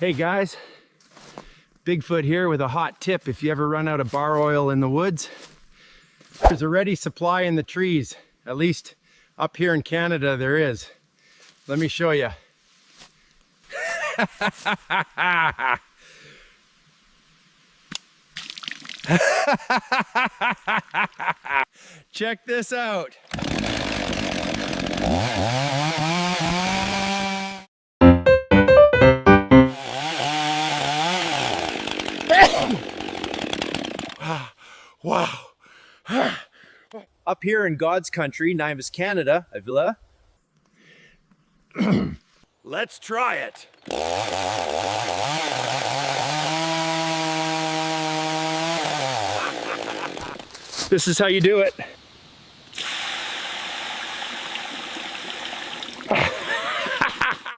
Hey guys, Bigfoot here with a hot tip. If you ever run out of bar oil in the woods, there's a ready supply in the trees. At least up here in Canada there is. Let me show you. Check this out. Wow. Up here in God's country, Nivas, Canada, let's try it. This is how you do it.